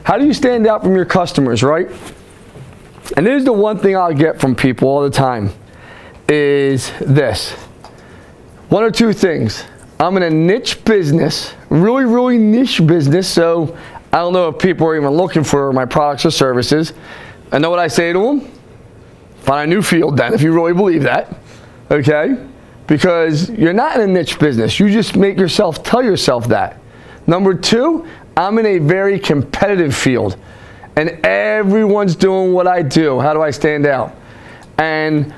how do you stand out from your customers, right? And this is the one thing I'll get from people all the time is this. One or two things. I'm in a niche business, really, really niche business, so I don't know if people are even looking for my products or services. I know what I say to them. Find a new field then, if you really believe that, okay? Because you're not in a niche business. You just make yourself tell yourself that. Number two, I'm in a very competitive field, and everyone's doing what I do. How do I stand out? And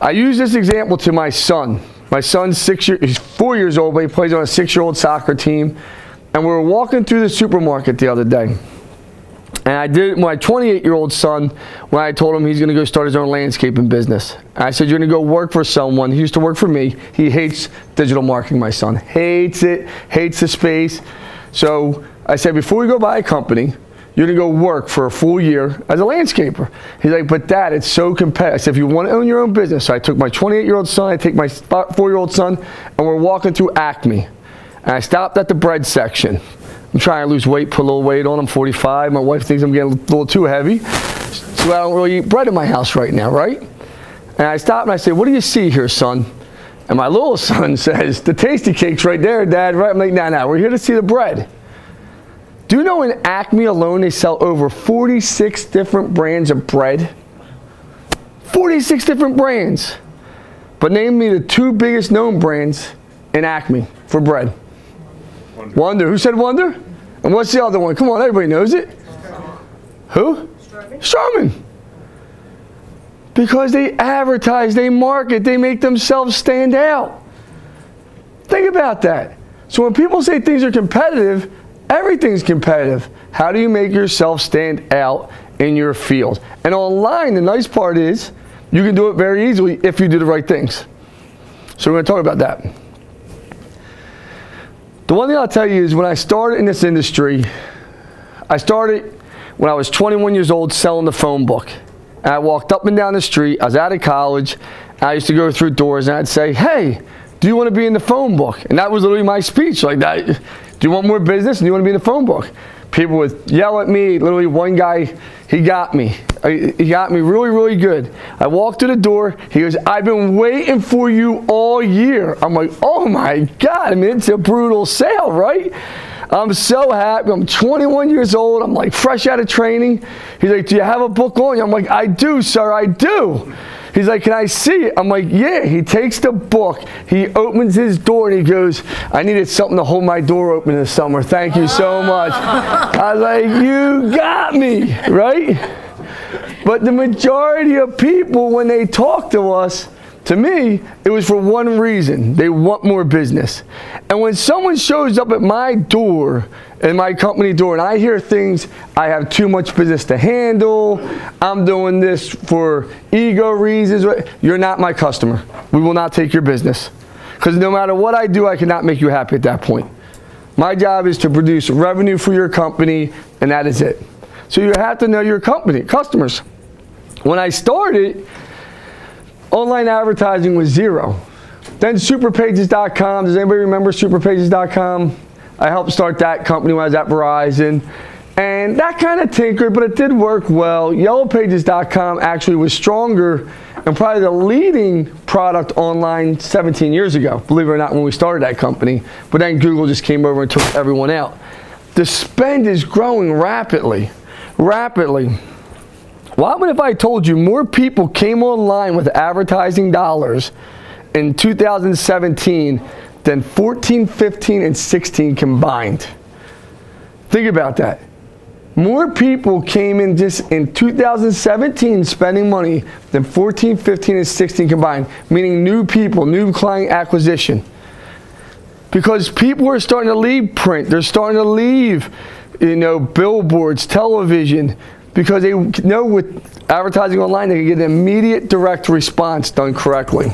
I use this example to my son. My son's he's 4 years old, but he plays on a 6-year-old soccer team. And we were walking through the supermarket the other day. And I did my 28-year-old son when I told him he's going to go start his own landscaping business. And I said, you're going to go work for someone. He used to work for me. He hates digital marketing, my son. Hates it, hates the space. So I said, before we go buy a company, you're going to go work for a full year as a landscaper. He's like, but Dad, it's so competitive. I said, if you want to own your own business. So I took my 28-year-old son, I take my 4-year-old son, and we're walking through Acme. And I stopped at the bread section. I'm trying to lose weight, put a little weight on. I'm 45. My wife thinks I'm getting a little too heavy. So I don't really eat bread in my house right now, right? And I stopped and I said, what do you see here, son? And my little son says, the tasty cake's right there, Dad. Right? I'm like, nah, we're here to see the bread. Do you know in Acme alone they sell over 46 different brands of bread? 46 different brands. But name me the two biggest known brands in Acme for bread. Wonder. Who said Wonder? And what's the other one? Come on, everybody knows it. Who? Charmin. Because they advertise, they market, they make themselves stand out. Think about that. So when people say things are competitive, everything's competitive. How do you make yourself stand out in your field? And online, the nice part is you can do it very easily if you do the right things. So we're going to talk about that. The one thing I'll tell you is when I started in this industry, I started when I was 21 years old selling the phone book. And I walked up and down the street. I was out of college. And I used to go through doors and I'd say, hey, do you want to be in the phone book? And that was literally my speech like that. Do you want more business? And do you want to be in the phone book? People would yell at me. Literally one guy, he got me. He got me really, really good. I walked to the door. He goes, I've been waiting for you all year. I'm like, oh my God. I mean, it's a brutal sale, right? I'm so happy. I'm 21 years old. I'm like fresh out of training. He's like, do you have a book on you? I'm like, I do, sir, I do. He's like, can I see it? I'm like, yeah. He takes the book. He opens his door and he goes, I needed something to hold my door open this summer. Thank you so much. I was like, you got me, right? But the majority of people, when they talk to us, to me, it was for one reason. They want more business. And when someone shows up at my door, in my company door, and I hear things, I have too much business to handle, I'm doing this for ego reasons, you're not my customer. We will not take your business. Because no matter what I do, I cannot make you happy at that point. My job is to produce revenue for your company, and that is it. So you have to know your company, customers. When I started, online advertising was zero. Then superpages.com, does anybody remember superpages.com? I helped start that company when I was at Verizon. And that kind of tinkered, but it did work well. Yellowpages.com actually was stronger and probably the leading product online 17 years ago, believe it or not, when we started that company. But then Google just came over and took everyone out. The spend is growing rapidly, rapidly. What if I told you more people came online with advertising dollars in 2017 than 14, 15, and 16 combined? Think about that. More people came in just in 2017 spending money than 14, 15, and 16 combined, meaning new people, new client acquisition. Because people are starting to leave print. They're starting to leave, billboards, television, because they know with advertising online, they can get an immediate direct response done correctly.